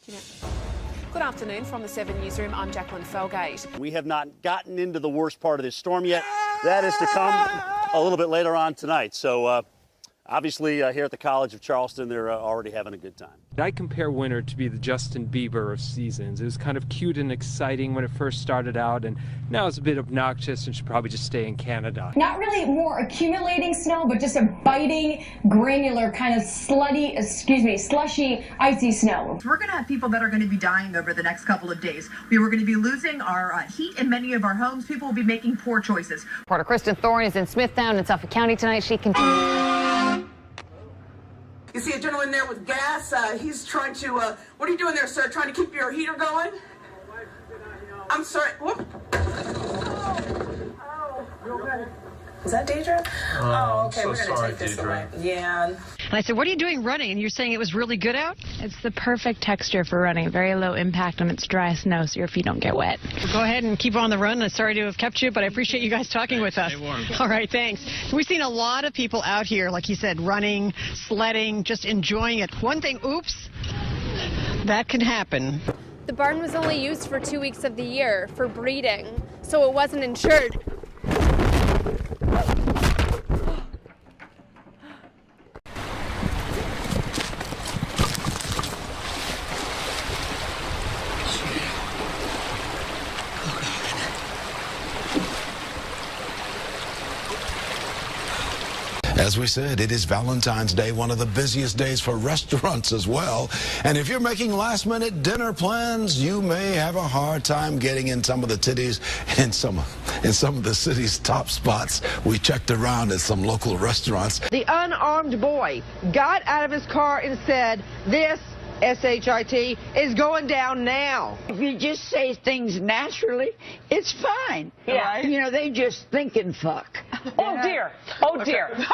Yeah. Good afternoon from the 7 Newsroom. I'm Jacqueline Felgate. We have not gotten into the worst part of this storm yet. That is to come a little bit later on tonight. So obviously here at the College of Charleston, they're already having a good time. I compare winter to be the Justin Bieber of seasons. It was kind of cute and exciting when it first started out, and now it's a bit obnoxious and should probably just stay in Canada. Not really more accumulating snow, but just a biting, granular, kind of slushy, icy snow. We're going to have people that are going to be dying over the next couple of days. We were going to be losing our heat in many of our homes. People will be making poor choices. Reporter Kristen Thorne is in Smithtown in Suffolk County tonight. She continues. You see a gentleman there with gas. He's trying to, what are you doing there, sir? Trying to keep your heater going? I'm sorry. Whoop. Is that Deidre? Oh, okay. We're going to take this away. Yeah. And I said, what are you doing running? And you're saying it was really good out? It's the perfect texture for running. Very low impact on its dry snow so your feet don't get wet. Well, go ahead and keep on the run. I'm sorry to have kept you, but I appreciate you guys talking with us. All right, thanks. We've seen a lot of people out here, like you said, running, sledding, just enjoying it. One thing, oops, that can happen. The barn was only used for 2 weeks of the year for breeding, so it wasn't insured. As we said, it is Valentine's Day, one of the busiest days for restaurants as well. And if you're making last-minute dinner plans, you may have a hard time getting in some of the titties in some of the city's top spots. We checked around at some local restaurants. The unarmed boy got out of his car and said, "This S-H-I-T is going down now." If you just say things naturally, it's fine. Yeah. Right? You know, they just think and fuck. Oh, dear. Oh, dear. Okay.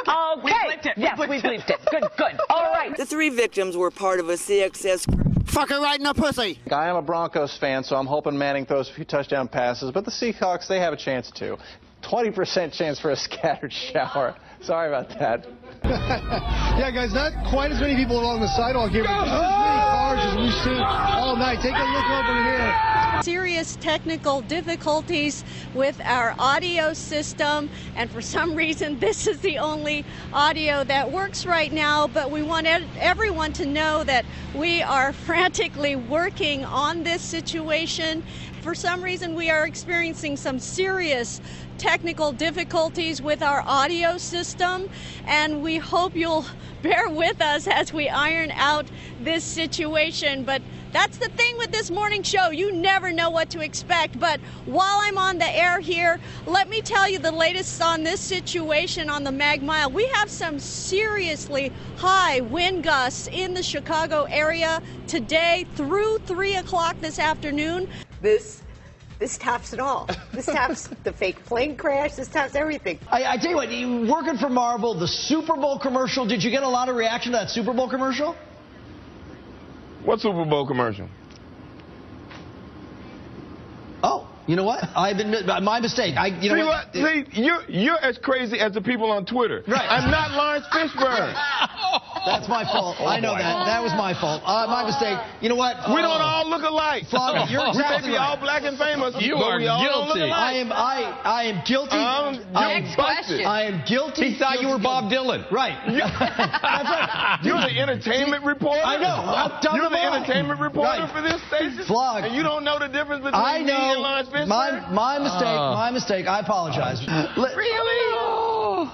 We bleeped it. Yes, we bleeped it. Good, good. All right. The 3 victims were part of a CXS group. Fuck her right in the pussy. I am a Broncos fan, so I'm hoping Manning throws a few touchdown passes, but the Seahawks, they have a chance too. 20% chance for a scattered shower. Sorry about that. Yeah, guys, not quite as many people along the sidewalk here, but just as many cars as we've seen all night. Take a look over here. Serious technical difficulties with our audio system, and for some reason this is the only audio that works right now, but we want everyone to know that we are frantically working on this situation. For some reason we are experiencing some serious technical difficulties with our audio system, and we hope you'll bear with us as we iron out this situation. But that's the thing with this morning show. You never know what to expect. But while I'm on the air here, let me tell you the latest on this situation on the Mag Mile. We have some seriously high wind gusts in the Chicago area today through 3 o'clock this afternoon. This tops it all. This tops the fake plane crash. This tops everything. I tell you what, you working for Marvel, the Super Bowl commercial, did you get a lot of reaction to that Super Bowl commercial? What Super Bowl commercial? Oh, you know what? I've been my mistake. You know what? See, you're as crazy as the people on Twitter. Right. I'm not Lawrence Fishburne. That's my fault. I know that. That was my fault. My mistake. You know what? We don't all look alike. Flavia, you're exactly we may be right. all black and famous. You but are we all guilty. Don't look alike. I am guilty. Next question. I am guilty. He thought you were Bob Dylan. Right. That's right. You're the entertainment reporter. I know. How dumb You're am the I? entertainment reporter Right. for this station. Flog. And you don't know the difference between I me and Lawrence know. Fishburne. My mistake. My mistake. I apologize. Really?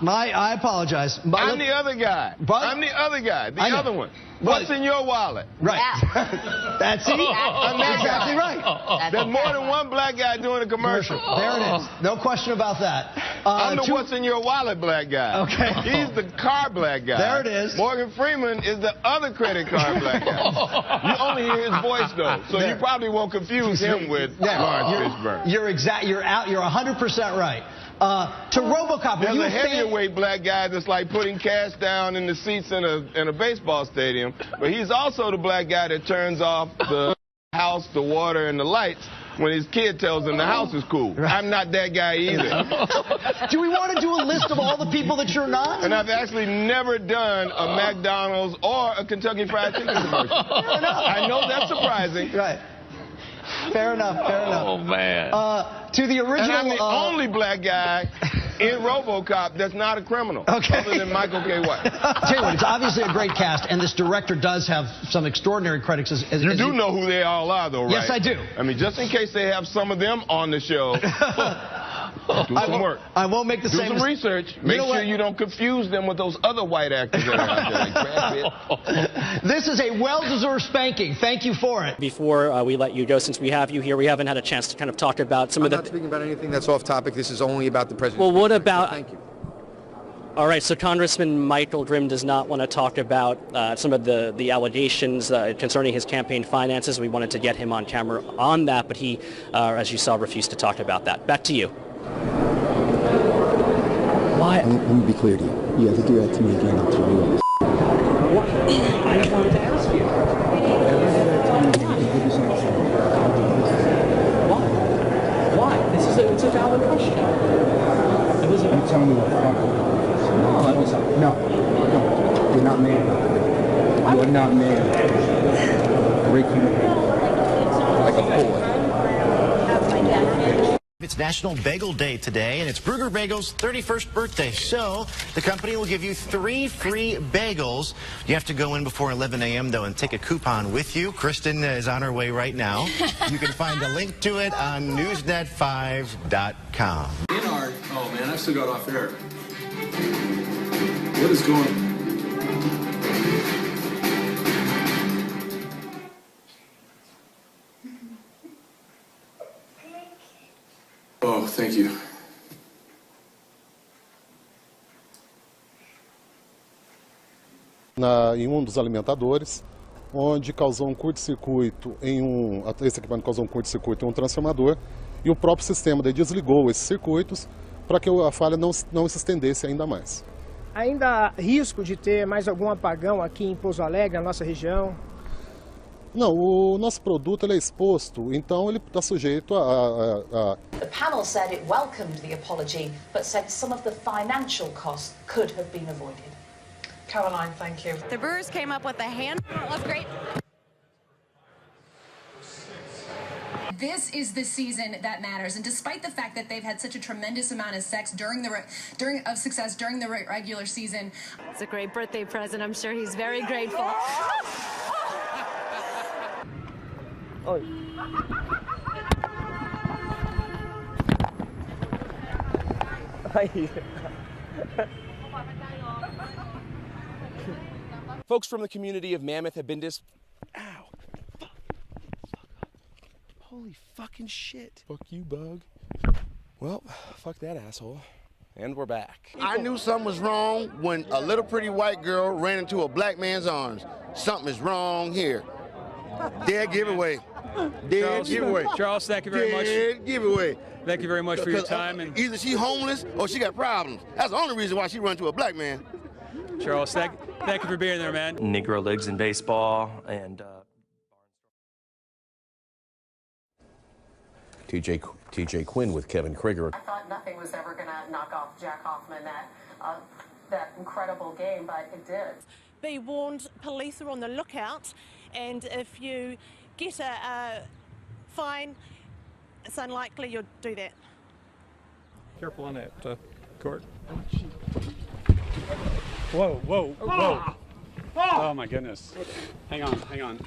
I apologize. I'm the other guy. I'm the other guy. The other one. What's in your wallet? Right. That's it. I'm That's exactly right. There's more than one black guy doing a commercial. There it is. No question about that. I'm the what's in your wallet black guy. Okay. He's the car black guy. There it is. Morgan Freeman is the other credit card black guy. You only hear his voice though, so you probably won't confuse him with Lawrence Fishburne. You're 100% right. To RoboCop, there's a heavyweight black guy that's like putting cash down in the seats in a baseball stadium, but he's also the black guy that turns off the house, the water, and the lights when his kid tells him the house is cool. I'm not that guy either. Do we want to do a list of all the people that you're not? And I've actually never done a McDonald's or a Kentucky Fried Chicken commercial. I know that's surprising. Right. Fair enough, fair enough. Oh, man. To the original... And I'm the only black guy in RoboCop that's not a criminal, other than Michael K. White. I'll tell you what, it's obviously a great cast, and this director does have some extraordinary credits. You do know who they all are, though, right? Yes, I do. I mean, just in case they have some of them on the show, do some work. I won't make the same Do some research. Make sure you don't confuse them with those other white actors that are out there, like Brad Pitt. This is a well-deserved spanking. Thank you for it. Before we let you go, since we have you here, we haven't had a chance to kind of talk about some of the... I'm not speaking about anything that's off topic. This is only about the president. Well, what about... Thank you. All right, so Congressman Michael Grimm does not want to talk about some of the allegations concerning his campaign finances. We wanted to get him on camera on that, but he, as you saw, refused to talk about that. Back to you. Why? Let me be clear to you. You have to do that to me again. I'll tell you. What? I just wanted to ask you. Why? It's a valid question. You tell me what the fuck. No. You're not man. You're not man. Break you like a boy. It's National Bagel Day today, and it's Bruegger Bagel's 31st birthday. So the company will give you 3 free bagels. You have to go in before 11 a.m., though, and take a coupon with you. Kristen is on her way right now. You can find a link to it on newsnet5.com. Oh, man, I still got off air. What is going on? Oh, thank you. Em dos alimentadores, onde causou curto-circuito esse equipamento causou curto-circuito em transformador, e o próprio sistema desligou esses circuitos para que a falha não se estendesse ainda mais. Ainda há risco de ter mais algum apagão aqui em Pouso Alegre, na nossa região? Não, o nosso produto ele é exposto, então ele está sujeito a... The panel said it welcomed the apology, but said some of the financial costs could have been avoided. Caroline, thank you. The Brewers came up with a handful of great... This is the season that matters, and despite the fact that they've had such a tremendous amount of success during the regular season, it's a great birthday present. I'm sure he's very grateful. Oi. Folks from the community of Mammoth have been Ow. Holy fucking shit. Fuck you, bug. Well, fuck that asshole. And we're back. I knew something was wrong when a little pretty white girl ran into a black man's arms. Something is wrong here. Dead giveaway. Dead giveaway. Charles, thank you very much. Dead giveaway. Thank you very much for your time. And either she homeless or she got problems. That's the only reason why she run to a black man. Charles, thank you for being there, man. Negro Leagues in baseball and TJ Quinn with Kevin Krieger. I thought nothing was ever going to knock off Jack Hoffman that incredible game, but it did. Be warned, police are on the lookout, and if you get a fine, it's unlikely you'll do that. Careful on that court. Whoa, whoa, whoa. Oh, my goodness. Hang on.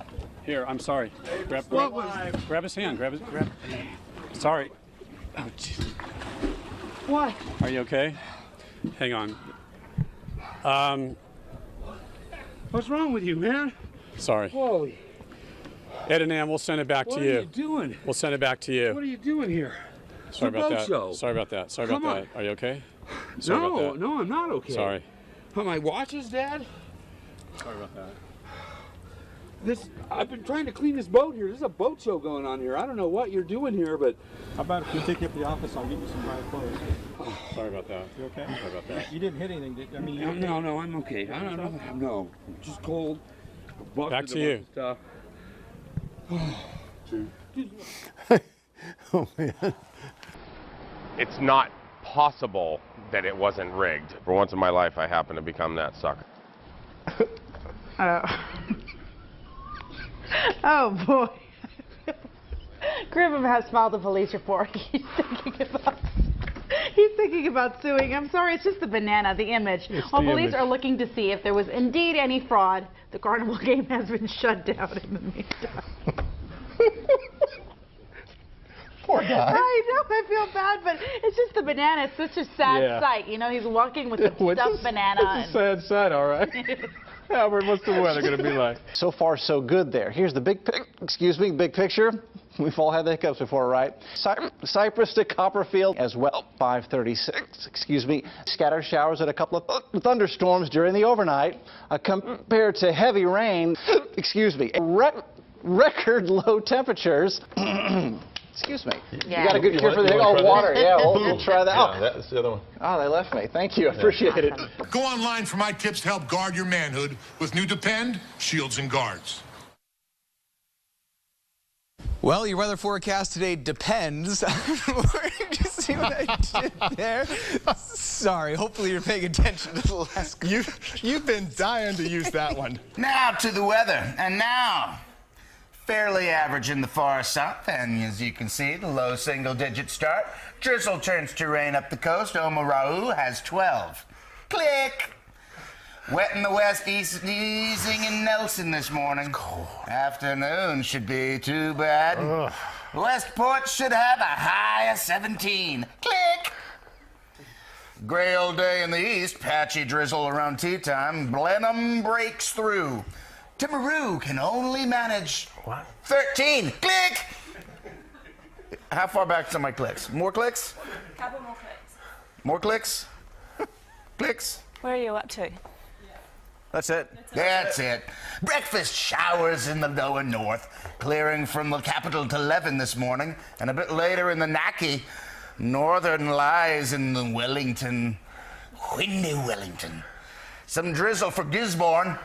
Here, I'm sorry. Grab his hand. Sorry. Oh, jeez. What? Are you okay? Hang on. What's wrong with you, man? Sorry. Holy. Ed and Ann, we'll send it back to you. What are you doing? We'll send it back to you. What are you doing here? Sorry about that. Show. Sorry about that. Sorry Come about on. that. Are you okay? Sorry about that. No, I'm not okay. Sorry. Are my watches, Dad? Sorry about that. I've been trying to clean this boat here. There's a boat show going on here. I don't know what you're doing here, but... How about if you take you up to the office, I'll get you some dry clothes. Oh, sorry about that. You okay? Sorry about that. You didn't hit anything, did you? I mean, No, I'm okay. I don't know. No, I'm just cold. Back to you. Stuff. Oh, man. It's not possible that it wasn't rigged. For once in my life, I happen to become that sucker. Oh, boy. Griffin has filed a police report. He's thinking about suing. I'm sorry, it's just the banana, the image. While police are looking to see if there was indeed any fraud, the carnival game has been shut down in the meantime. Poor guy. I know, I feel bad, but it's just the banana. It's such a sad sight. You know, he's walking with a stuffed banana. It's a sad sight, all right. Albert, what's the weather going to be like? So far, so good there. Here's the big picture. We've all had the hiccups before, right? Cypress to Copperfield as well. 5:36, Scattered showers and a couple of thunderstorms during the overnight. Compared to heavy rain, record low temperatures. Excuse me. Yeah. You got a good cure for the water. Yeah, we'll try that. Yeah, that's the other one. Oh, they left me. Thank you. I appreciate it. Go online for my tips to help guard your manhood with new Depend Shields and Guards. Well, your weather forecast today depends. Did you see what I did there? Sorry, hopefully you're paying attention to the last. You've been dying to use that one. Now to the weather, and now fairly average in the far south, and as you can see, the low single-digit start. Drizzle turns to rain up the coast. Omarau has 12. Click. Wet in the west, easing in Nelson this morning. Afternoon should be too bad. Westport should have a high of 17. Click. Gray old day in the east, patchy drizzle around tea time. Blenheim breaks through. Timaru can only manage 13. Click. How far back to my clicks? More clicks? Couple more clicks. More clicks? Clicks? Where are you up to? That's it. That's it. Breakfast showers in the lower north, clearing from the capital to 11 this morning, and a bit later in the Naki. Northern lies in the Wellington. Windy Wellington. Some drizzle for Gisborne.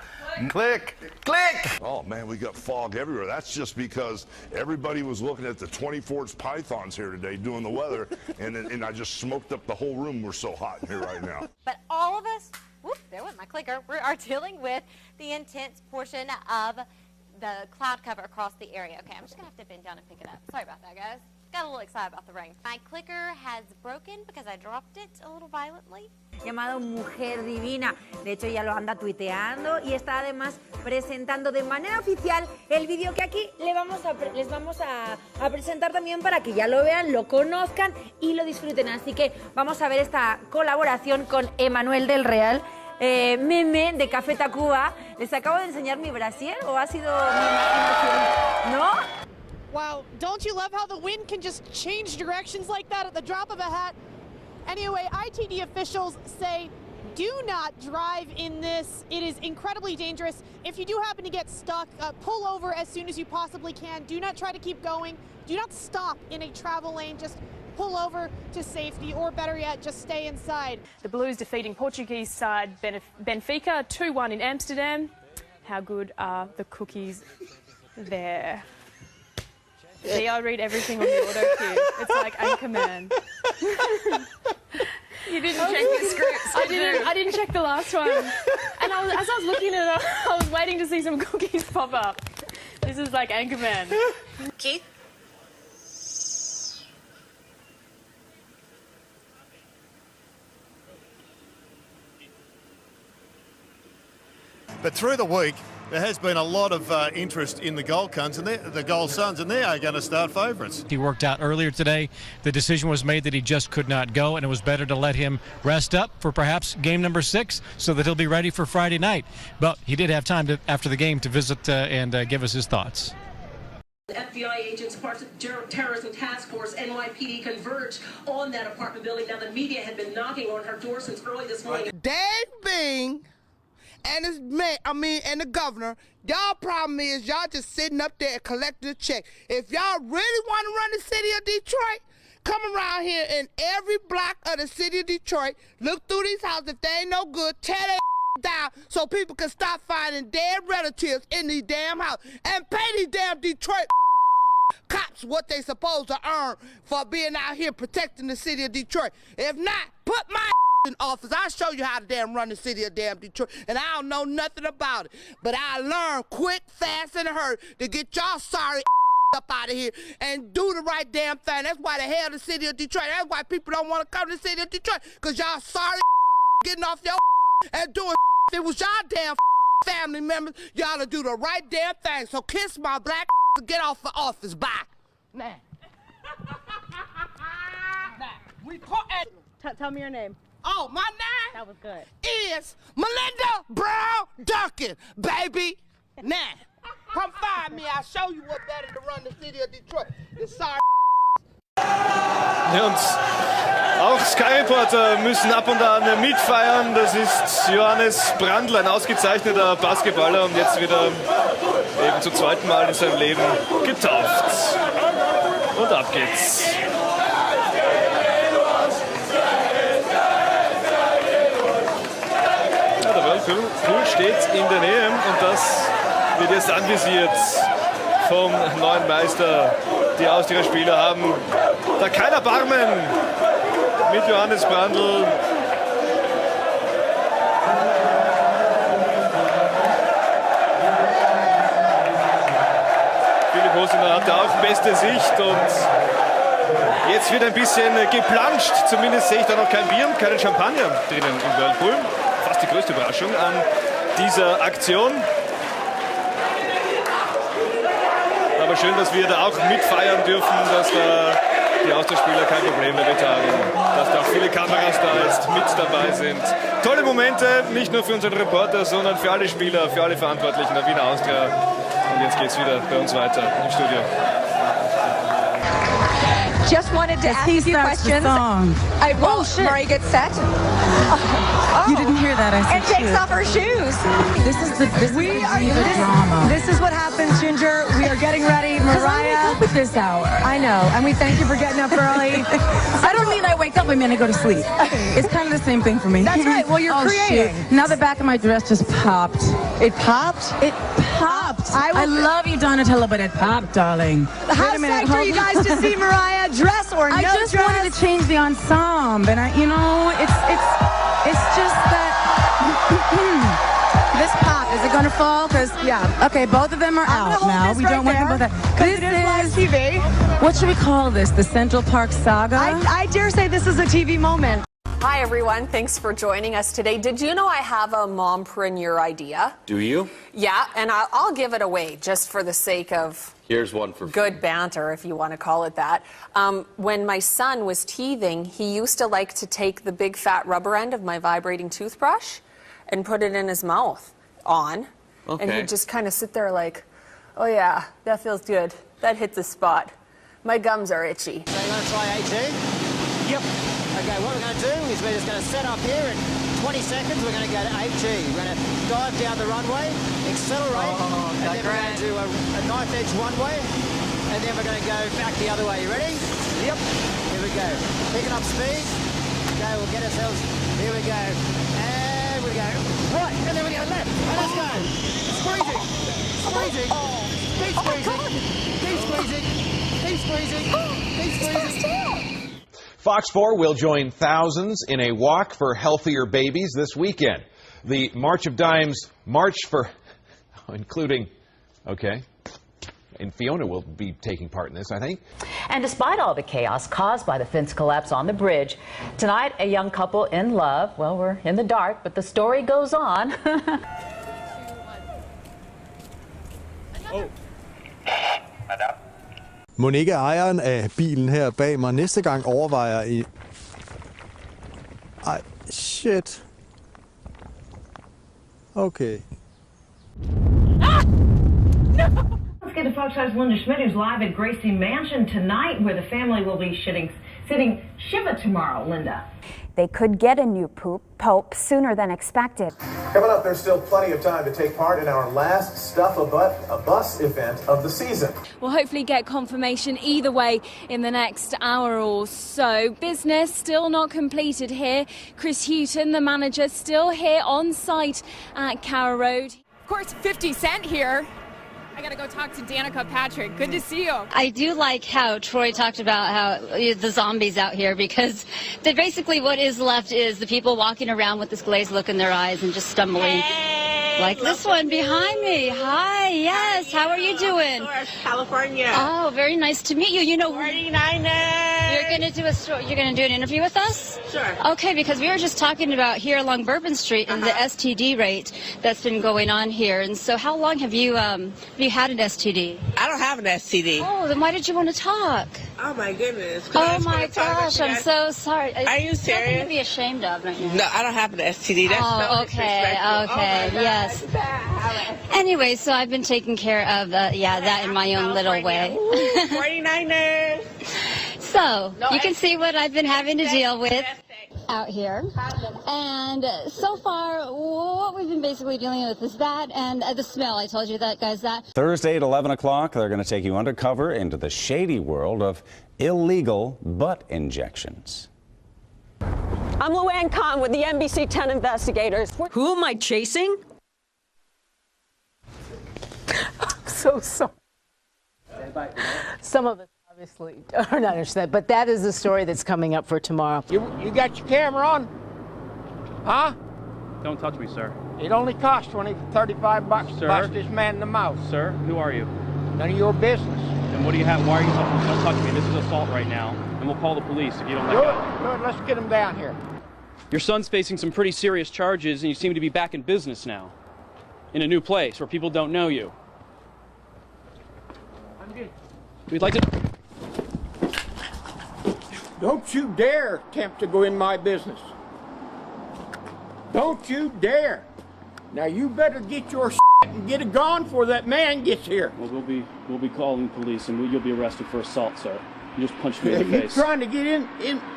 Click. Click. Oh, man, we got fog everywhere. That's just because everybody was looking at the 24th pythons here today doing the weather, and I just smoked up the whole room. We're so hot in here right now. But all of us, whoop, there went my clicker, we are dealing with the intense portion of the cloud cover across the area. Okay, I'm just going to have to bend down and pick it up. Sorry about that, guys. Got a little excited about the rain. My clicker has broken because I dropped it a little violently. Llamado Mujer Divina. De hecho, ya lo anda tuiteando y está además presentando de manera oficial el vídeo que aquí les vamos a presentar también para que ya lo vean, lo conozcan y lo disfruten. Así que vamos a ver esta colaboración con Emanuel del Real, meme de Café Tacuba. ¿Les acabo de enseñar mi brasier o ha sido mi imaginación? ¿No? Wow, don't you love how the wind can just change directions like that at the drop of a hat? Anyway, ITD officials say do not drive in this. It is incredibly dangerous. If you do happen to get stuck, pull over as soon as you possibly can. Do not try to keep going. Do not stop in a travel lane. Just pull over to safety, or better yet, just stay inside. The Blues defeating Portuguese side Benfica 2-1 in Amsterdam. How good are the cookies there? See, I read everything on the auto cue. It's like Anchorman. You didn't check your scripts. I didn't check the last one. And as I was looking at it, I was waiting to see some cookies pop up. This is like Anchorman. Keith? But through the week, there has been a lot of interest in the Gold Suns, and they are going to start favourites. He worked out earlier today. The decision was made that he just could not go, and it was better to let him rest up for perhaps game number 6 so that he'll be ready for Friday night. But he did have time after the game to visit and give us his thoughts. FBI agents, parts of terrorism task force, NYPD converged on that apartment building. Now, the media had been knocking on her door since early this morning. Dave Bing and his man, and the governor, y'all problem is y'all just sitting up there and collecting a check. If y'all really want to run the city of Detroit, come around here in every block of the city of Detroit, look through these houses. If they ain't no good, tear their down so people can stop finding dead relatives in these damn houses and pay these damn Detroit cops what they supposed to earn for being out here protecting the city of Detroit. If not, put my in office. I'll show you how to damn run the city of damn Detroit. And I don't know nothing about it. But I learned quick, fast, and hurt to get y'all sorry up out of here and do the right damn thing. That's why the hell the city of Detroit. That's why people don't want to come to the city of Detroit. Because y'all sorry getting off your and doing if it was y'all damn family members, y'all to do the right damn thing. So kiss my black to get off the office. Bye. Nah. Tell me your name. Oh, my name? That was good. Is Melinda Brown Duncan, baby. Now, come find me. I'll show you what better to run the city of Detroit. It's sorry. Ja, und auch Sky-Reporter müssen ab und an mitfeiern. Das ist Johannes Brandl, ein ausgezeichneter Basketballer und jetzt wieder eben zum zweiten Mal in seinem Leben getauft. Und ab geht's. Ja, der Whirlpool steht in der Nähe und das wird jetzt anvisiert vom neuen Meister. Die Austria Spieler haben da kein Erbarmen mit Johannes Brandl. Philipp Hosiner hatte auch beste Sicht und jetzt wird ein bisschen geplanscht. Zumindest sehe ich da noch kein Bier und keinen Champagner drinnen im Whirlpool. Fast die größte Überraschung an dieser Aktion. Aber schön, dass wir da auch mitfeiern dürfen, dass da die Austauschspieler kein Problem damit haben, dass da auch viele Kameras da jetzt mit dabei sind. Tolle Momente, nicht nur für unseren Reporter, sondern für alle Spieler, für alle Verantwortlichen der Wiener Austria. Und jetzt geht's wieder bei uns weiter im Studio. Just wanted to ask a few questions. Murray gets set. You didn't hear that, I said and takes off her shoes. This is the drama. This is what happens, Ginger. We are getting ready. Mariah. I wake up at this hour. I know, and we thank you for getting up early. I don't mean I wake up, I mean I go to sleep. It's kind of the same thing for me. That's right. Well, you're creating. Shoot. Now the back of my dress just popped. It popped? It popped. I love you, Donatella, but it popped, darling. How psyched are you guys to see Mariah dress or no dress? I just wanted to change the ensemble, and it's just that this pop, is it going to fall? Because, yeah, okay, both of them are out now. We don't want them both out. This is live TV. What should we call this? The Central Park Saga? I dare say this is a TV moment. Hi, everyone. Thanks for joining us today. Did you know I have a mompreneur idea? Do you? Yeah, and I'll give it away just for the sake of Here's one for good banter, if you want to call it that. When my son was teething, he used to like to take the big fat rubber end of my vibrating toothbrush and put it in his mouth and he'd just kind of sit there like, oh yeah, that feels good. That hit the spot. My gums are itchy. So you want to try A2? Yep. Okay, what we're going to do is we're just going to set up here in 20 seconds. We're going to go to HG. We're going to dive down the runway, accelerate, and then we're going to do a knife edge one way, and then we're going to go back the other way. You ready? Yep. Here we go. Picking up speed. Okay, we'll get ourselves. Here we go. And we go. Right, and then we go left. And let's go. Squeezing. Squeezing. Keep squeezing. Keep squeezing. Keep squeezing. Keep squeezing. Fox 4 will join thousands in a walk for healthier babies this weekend. The March of Dimes March for, including, and Fiona will be taking part in this, I think. And despite all the chaos caused by the fence collapse on the bridge, tonight a young couple in love, well, we're in the dark, but the story goes on. Mon ikke ejeren af bilen her bag mig næste gang overvejer i... Ej, shit. Okay. Ah! No! Let's get to Fox 5's Linda Schmidt, who's live at Gracie Mansion tonight, where the family will be sitting Shiva tomorrow. Linda. They could get a new pope sooner than expected. Coming up, there's still plenty of time to take part in our last Stuff a Bus event of the season. We'll hopefully get confirmation either way in the next hour or so. Business still not completed here. Chris Houghton, the manager, still here on site at Carrow Road. Of course, 50 Cent here. I gotta go talk to Danica Patrick. Good to see you. I do like how Troy talked about how the zombies out here, because basically what is left is the people walking around with this glazed look in their eyes and just stumbling. Like this one behind me. Hi, yes. How are you doing? California. Oh, very nice to meet you. You know, 49ers. You're gonna do you're gonna do an interview with us? Sure. Okay, because we were just talking about here along Bourbon Street and the STD rate that's been going on here. And so, how long have you had an STD? I don't have an STD. Oh, then why did you want to talk? Oh my goodness. Oh my gosh, I'm so sorry. Are you serious? Nothing to be ashamed of right now. No, I don't have an STD. That's so okay, disrespectful. yes. Anyway, so I've been taking care of that in my own little way. 49ers. So you can see what I've been having to deal with out here. And so far, what we've been basically dealing with is that and the smell. I told you that, guys, that. Thursday at 11 o'clock, they're going to take you undercover into the shady world of illegal butt injections. I'm Luann Kahn with the NBC 10 investigators. Who am I chasing? I'm so sorry. Some of us obviously are not interested, but that is the story that's coming up for tomorrow. You got your camera on? Huh? Don't touch me, sir. It only costs $20 to $35 to bust this man in the mouth. Sir, who are you? None of your business. And what do you have? Why are you touching me? Don't touch me. This is assault right now, and we'll call the police if you don't let go. Good, let's get him down here. Your son's facing some pretty serious charges, and you seem to be back in business now. In a new place where people don't know you. I'm good. We'd like to... Don't you dare attempt to go in my business. Don't you dare. Now you better get your shit and get it gone before that man gets here. Well, we'll be calling police, and you'll be arrested for assault, sir. You just punched me in the face. You're trying to get in.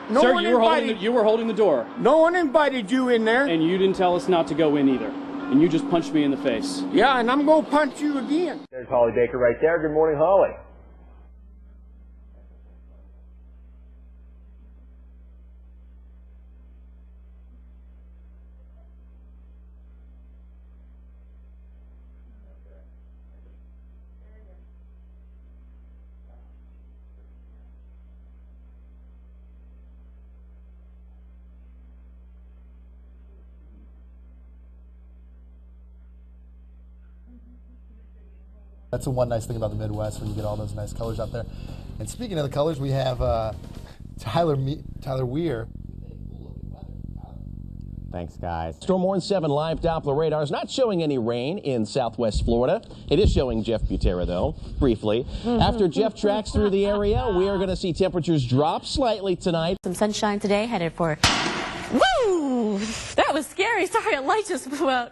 No sir, one you were holding the door. No one invited you in there. And you didn't tell us not to go in either. And you just punched me in the face. Yeah, and I'm going to punch you again. There's Holly Baker right there. Good morning, Holly. That's the one nice thing about the Midwest, when you get all those nice colors out there. And speaking of the colors, we have Tyler Weir. Thanks, guys. Storm Warning 7 live Doppler radar is not showing any rain in southwest Florida. It is showing Jeff Butera, though, briefly. After Jeff tracks through the area, we are going to see temperatures drop slightly tonight. Some sunshine today, headed for... Woo! That was scary. Sorry, a light just blew out.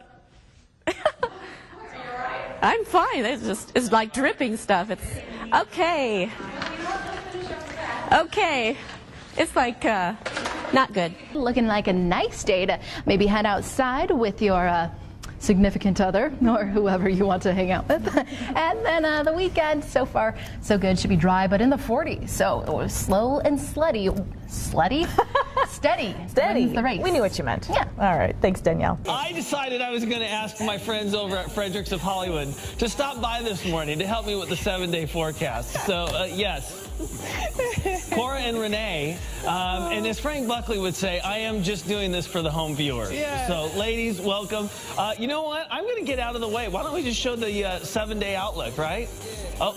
I'm fine. It's like dripping stuff. It's okay. Okay. It's like not good. Looking like a nice day to maybe head outside with your significant other or whoever you want to hang out with. And then the weekend, so far, so good. Should be dry, but in the 40s. So slow and slutty. Slutty? Steady. Steady. Wins the race. We knew what you meant. Yeah. All right. Thanks, Danielle. I decided I was going to ask my friends over at Fredericks of Hollywood to stop by this morning to help me with the 7-day forecast. So, yes. Cora and Renee, and as Frank Buckley would say, I am just doing this for the home viewers. Yeah. So, ladies, welcome. You know what? I'm going to get out of the way. Why don't we just show the 7-day outlook, right? Oh,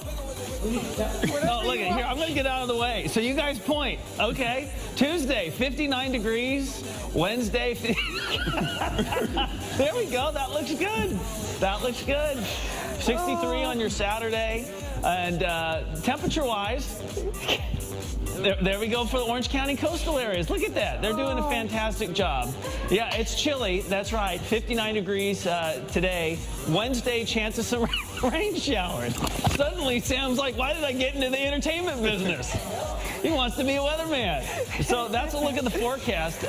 look at here. I'm going to get out of the way. So you guys point. Okay. Tuesday, 59 degrees. Wednesday, there we go. That looks good. That looks good. 63 on your Saturday. And temperature-wise, there we go for the Orange County coastal areas. Look at that. They're doing a fantastic job. Yeah, it's chilly. That's right. 59 degrees today. Wednesday, chance of some rain showers. Suddenly, Sam's like, why did I get into the entertainment business? He wants to be a weatherman. So that's a look at the forecast.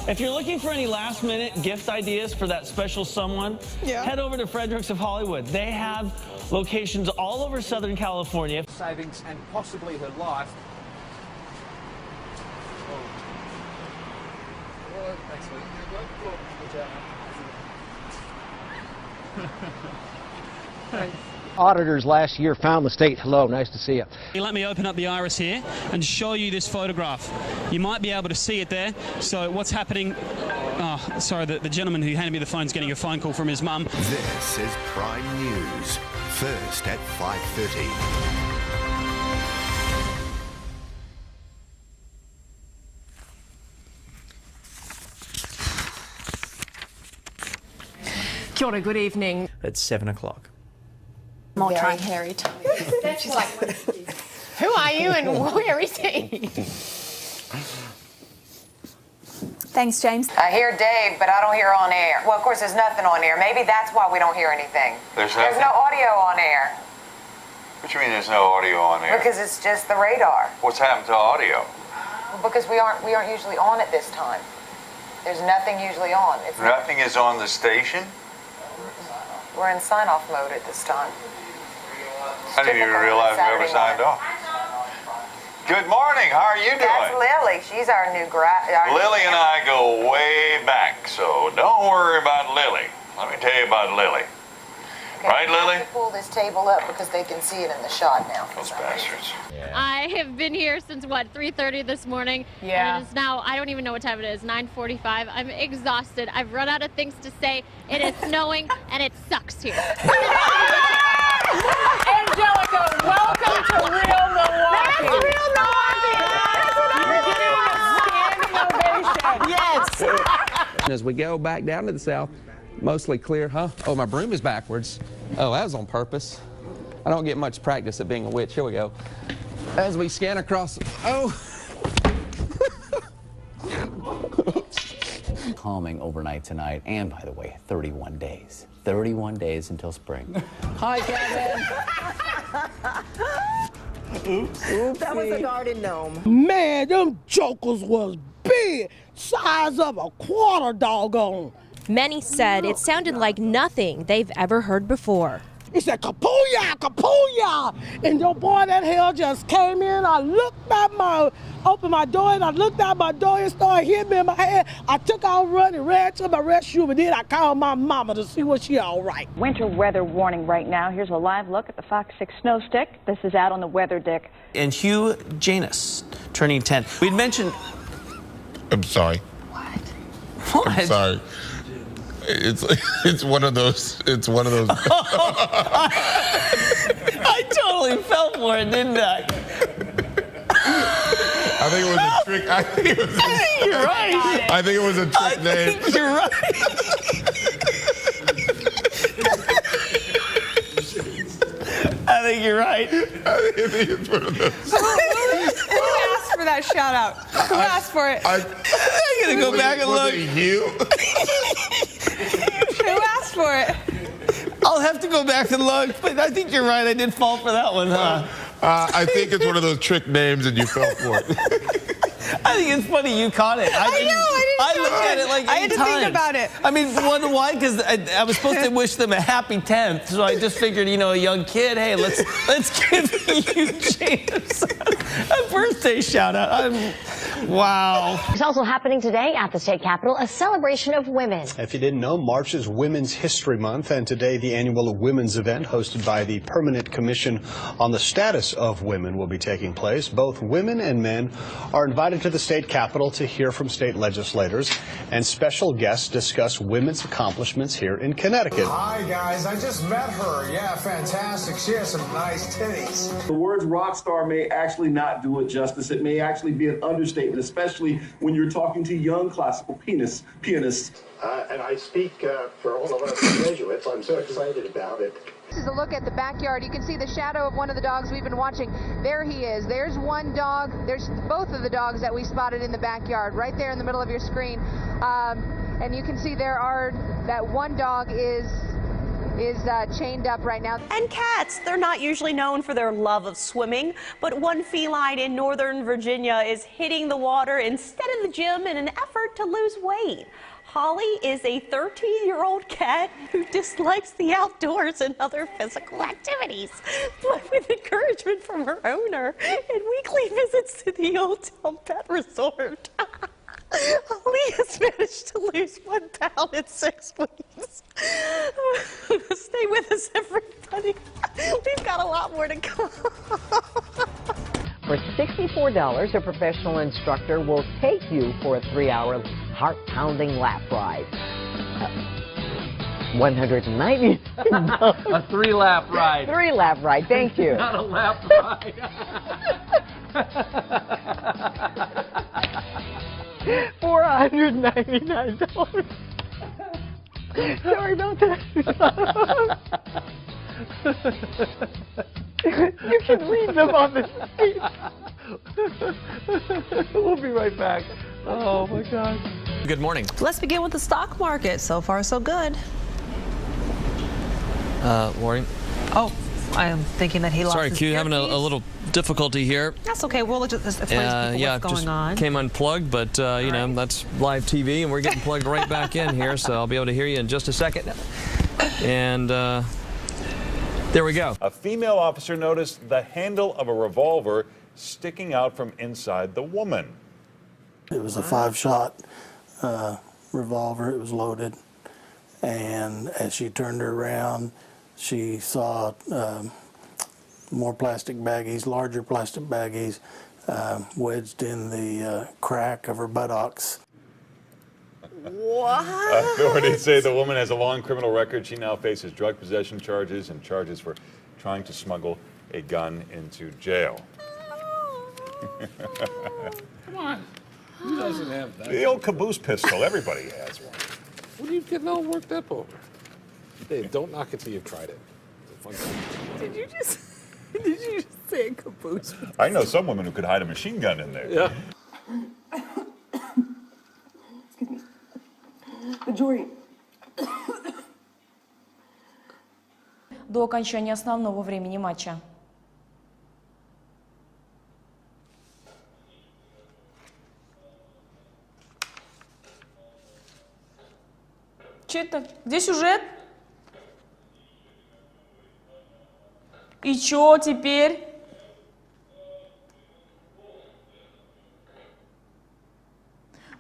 If you're looking for any last-minute gift ideas for that special someone, head over to Fredericks of Hollywood. They have locations all over Southern California. Savings and possibly her life. Auditors last year found the state. Hello, nice to see you. Let me open up the iris here and show you this photograph. You might be able to see it there. So what's happening? Oh, sorry, the gentleman who handed me the phone is getting a phone call from his mum. This is Prime News, first at 5:30. Kia ora, good evening. It's 7 o'clock. Very hairy tummy. Who are you and where is he? Thanks, James. I hear Dave, but I don't hear on air. Well, of course, there's nothing on air. Maybe that's why we don't hear anything. There's no audio on air. What do you mean there's no audio on air? Because it's just the radar. What's happened to audio? Well, because we aren't usually on at this time. There's nothing usually on. Nothing is on the station? We're in sign-off mode at this time. I didn't even realize we ever signed off. Good morning. How are you doing? That's Lily. She's our new grad. Lily and I go way back, so don't worry about Lily. Let me tell you about Lily. Okay, right, Lily? I have to pull this table up because they can see it in the shot now. Those bastards. I have been here since, what, 3:30 this morning? Yeah. And it's now, I don't even know what time it is, 9:45. I'm exhausted. I've run out of things to say. It is snowing, and it sucks here. Angelica, welcome to Real Milwaukee. That's Real Milwaukee. That's what I Yes. As we go back down to the south, mostly clear, huh? Oh, my broom is backwards. Oh, that was on purpose. I don't get much practice at being a witch. Here we go. As we scan across, oh. Calming overnight tonight, and by the way, 31 days. 31 days until spring. Hi, Kevin. Oops. That was a garden gnome. Man, them jokers was big, size of a quarter doggone. Many said it sounded like nothing they've ever heard before. He said, kapooyah, kapooyah. And your boy, that hell just came in. I opened my door, and I looked out my door and started hitting me in my head. I took out running, ran to my rescue, but then I called my mama to see was she all right. Winter weather warning right now. Here's a live look at the Fox 6 snow stick. This is out on the weather dick. And Hugh Janus, turning 10. We'd mentioned... I'm sorry. What? I'm sorry. It's one of those. I totally fell for it, didn't I? I think it was a trick. I think you're right. I think it was a trick name. You're right. I think you're right. I think it's one of those. Who asked for that shout out? Who asked for it? I'm gonna go back and look. You? Who asked for it? I'll have to go back and look, but I think you're right. I did fall for that one, huh? I think it's one of those trick names and you fell for it. I think it's funny you caught it. I looked at it like 8 times. I had to think about it. I mean, wonder why? Because I was supposed to wish them a happy 10th, so I just figured, you know, a young kid, hey, let's give you James a birthday shout out. Wow. It's also happening today at the state capitol, a celebration of women. If you didn't know, March is Women's History Month, and today the annual women's event hosted by the Permanent Commission on the Status of Women will be taking place. Both women and men are invited to the state capitol to hear from state legislators, and special guests discuss women's accomplishments here in Connecticut. Hi guys, I just met her. Yeah, fantastic. She has some nice titties. The words rock star may actually not do it justice. It may actually be an understatement, especially when you're talking to young classical pianists. And I speak for all of us graduates. I'm so excited about it. This is a look at the backyard. You can see the shadow of one of the dogs we've been watching. There he is. There's one dog. There's both of the dogs that we spotted in the backyard, right there in the middle of your screen. And you can see that one dog is chained up right now. And cats, they're not usually known for their love of swimming, but one feline in Northern Virginia is hitting the water instead of the gym in an effort to lose weight. Holly is a 13-year-old cat who dislikes the outdoors and other physical activities, but with encouragement from her owner and weekly visits to the Old Town Pet Resort. Lee has managed to lose 1 pound in 6 weeks. Stay with us, everybody. We've got a lot more to come. For $64, a professional instructor will take you for a 3-hour heart-pounding lap ride. $190. A 3-lap ride. 3-lap ride, thank you. Not a lap ride. $499. Sorry about that. You can read them on the sheet. We'll be right back. Oh my God. Good morning. Let's begin with the stock market. So far, so good. Lori. Oh, I am thinking that he lost Sorry, his Q, having a little difficulty here. That's okay. We'll just explain to people yeah, what's going just on. came unplugged, but you know, that's live TV, and we're getting plugged right back in here, so I'll be able to hear you in just a second. And there we go. A female officer noticed the handle of a revolver sticking out from inside the woman. It was a 5-shot revolver. It was loaded. And as she turned her around, she saw more plastic baggies, larger plastic baggies, wedged in the crack of her buttocks. What? Authorities say the woman has a long criminal record. She now faces drug possession charges and charges for trying to smuggle a gun into jail. Come on. Who doesn't have that? The old caboose pistol. Everybody has one. What are you getting all worked up over? Dave, don't knock it till you've tried it. It's a fun game. Did you just say a caboose? I know some women who could hide a machine gun in there. Yeah. Джой. До окончания основного времени матча. Че это? Где сюжет? И чё теперь?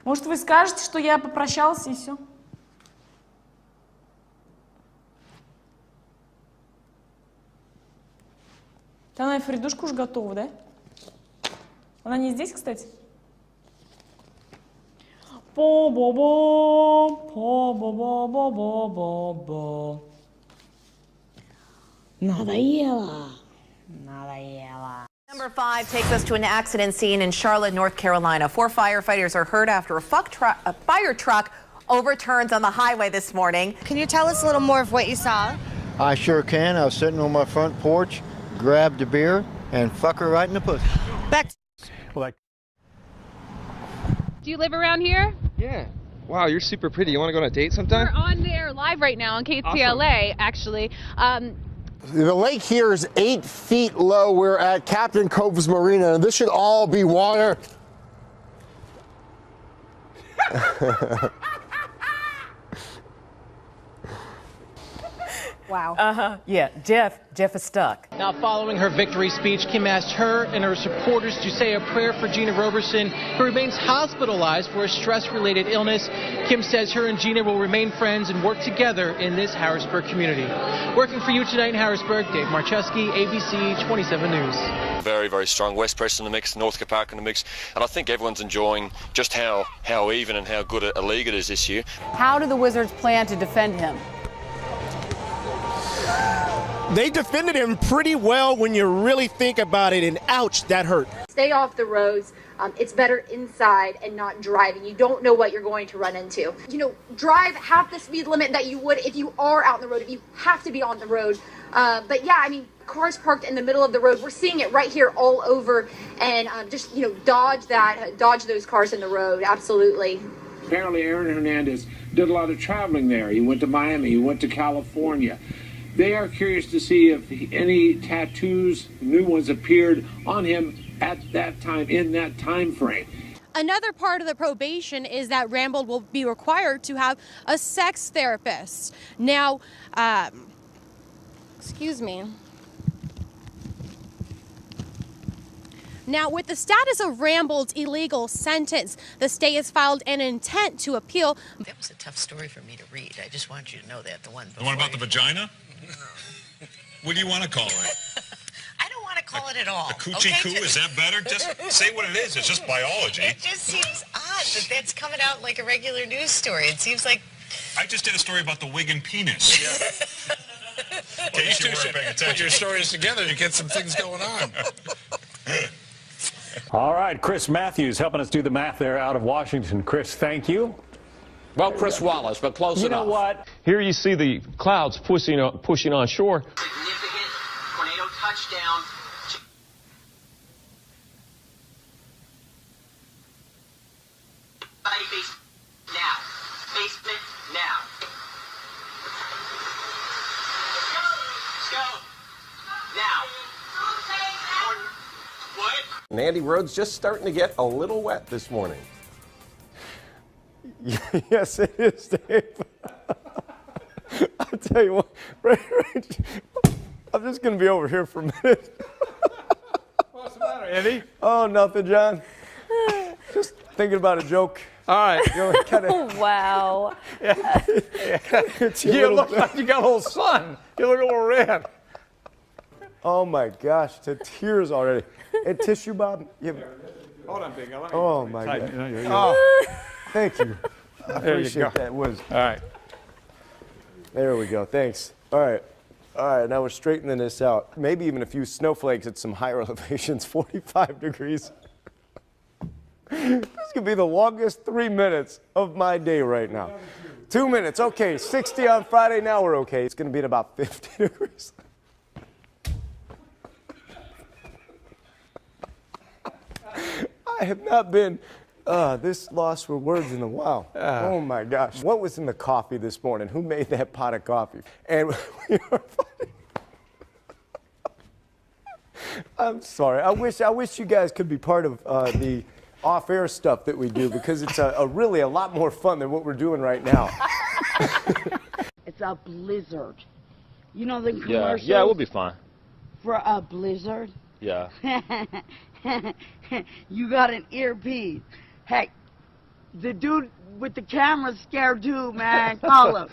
Может, вы скажете, что я попрощался и все? Она и Фридушка уже готова, да? Она не здесь, кстати? По-бо-бо, по-бо-бо-бо-бо-бо. Надоело. Надоело. Number 5 takes us to an accident scene in Charlotte, North Carolina. 4 firefighters are hurt after a fire truck overturns on the highway this morning. Can you tell us a little more of what you saw? I sure can. I was sitting on my front porch, grabbed a beer, and fuck her right in the pussy. Back. Do you live around here? Yeah. Wow, you're super pretty. You want to go on a date sometime? We're on there live right now on KTLA, Awesome. actually. The lake here is 8 feet low. We're at Captain Cove's Marina, and this should all be water. Wow. Yeah, Jeff is stuck. Now, following her victory speech, Kim asked her and her supporters to say a prayer for Gina Roberson, who remains hospitalized for a stress-related illness. Kim says her and Gina will remain friends and work together in this Harrisburg community. Working for you tonight in Harrisburg, Dave Marcheski, ABC 27 News. Very, very strong. West Preston in the mix, North Park in the mix, and I think everyone's enjoying just how even and how good a league it is this year. How do the Wizards plan to defend him? They defended him pretty well when you really think about it, and ouch, that hurt. Stay off the roads. It's better inside and not driving. You don't know what you're going to run into. You know, drive half the speed limit that you would if you are out on the road, if you have to be on the road. But yeah, I mean, cars parked in the middle of the road. We're seeing it right here all over, and just, you know, dodge those cars in the road. Absolutely. Apparently Aaron Hernandez did a lot of traveling there. He went to Miami, he went to California. They are curious to see if any tattoos, new ones, appeared on him at that time, in that time frame. Another part of the probation is that Rambold will be required to have a sex therapist. Now, excuse me. Now, with the status of Rambled's illegal sentence, the state has filed an intent to appeal. That was a tough story for me to read. I just want you to know that. The one about the vagina? What do you want to call it? I don't want to call it at all. A coochie coo? Is that better? Just say what it is. It's just biology. It just seems odd that that's coming out like a regular news story. It seems like... I just did a story about the wig and penis. Yeah. In case you weren't paying attention. Put your stories together to get some things going on. All right, Chris Matthews helping us do the math there out of Washington. Chris, thank you. Well, Chris Wallace, but close enough. You know what? Here you see the clouds pushing on shore. Significant tornado touchdown. Now. Basement now. Let's go. Now. What? And Andy Road's just starting to get a little wet this morning. Yes, it is, Dave. I'll tell you what, right, I'm just going to be over here for a minute. What's the matter, Andy? Oh, nothing, John. Just thinking about a joke. All right. You know, kinda, Wow. You look like you got a little sun. You look a little red. Oh, my gosh, to tears already. And tissue, Bob? Hold on, Big. Oh, my God. Oh, thank you. I appreciate that. All right. There we go. Thanks. All right. All right. Now we're straightening this out. Maybe even a few snowflakes at some higher elevations, 45 degrees. This could be the longest 3 minutes of my day right now. 2 minutes. Okay. 60 on Friday. Now we're okay. It's going to be at about 50 degrees. I have not been this lost for words in a while. Oh my gosh. What was in the coffee this morning? Who made that pot of coffee? And we are funny. I'm sorry. I wish you guys could be part of the off-air stuff that we do, because it's really a lot more fun than what we're doing right now. It's a blizzard. You know the commercials? Yeah, we'll be fine. For a blizzard? Yeah. You got an earpiece. Hey, the dude with the camera's scared too, man. Call him.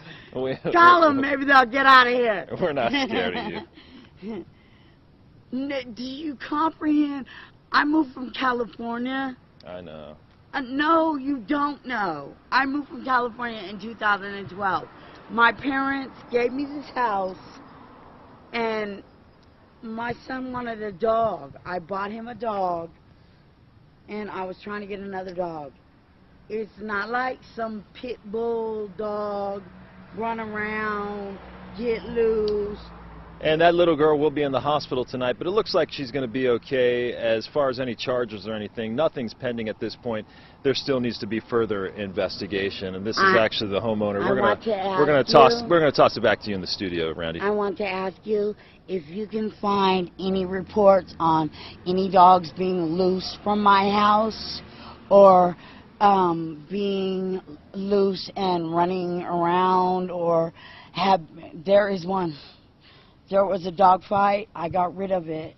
Call him. Maybe they'll get out of here. We're not scared of you. Do you comprehend? I moved from California. I know. No, you don't know. I moved from California in 2012. My parents gave me this house, and my son wanted a dog. I bought him a dog, and I was trying to get another dog. It's not like some pit bull dog, run around, get loose. And that little girl will be in the hospital tonight, but it looks like she's going to be okay. As far as any charges or anything, nothing's pending at this point. There still needs to be further investigation, and this is actually the homeowner. We're going to toss it back to you in the studio, Randy. I want to ask you if you can find any reports on any dogs being loose from my house, or being loose and running around, or there is one. There was a dog fight. I got rid of it.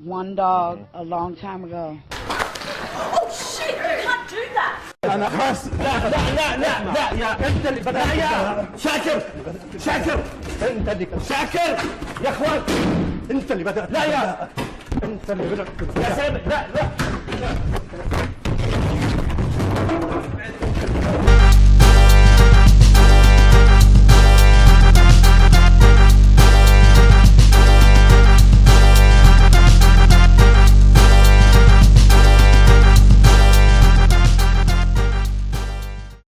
One dog a long time ago. Oh shit! You can't do that. أنا خلاص لا يا أنت اللي بدأ يا شاكر أنت اللي شاكر يا أخوان أنت اللي بدأت لا يا أنت اللي بدأت يا سامي لا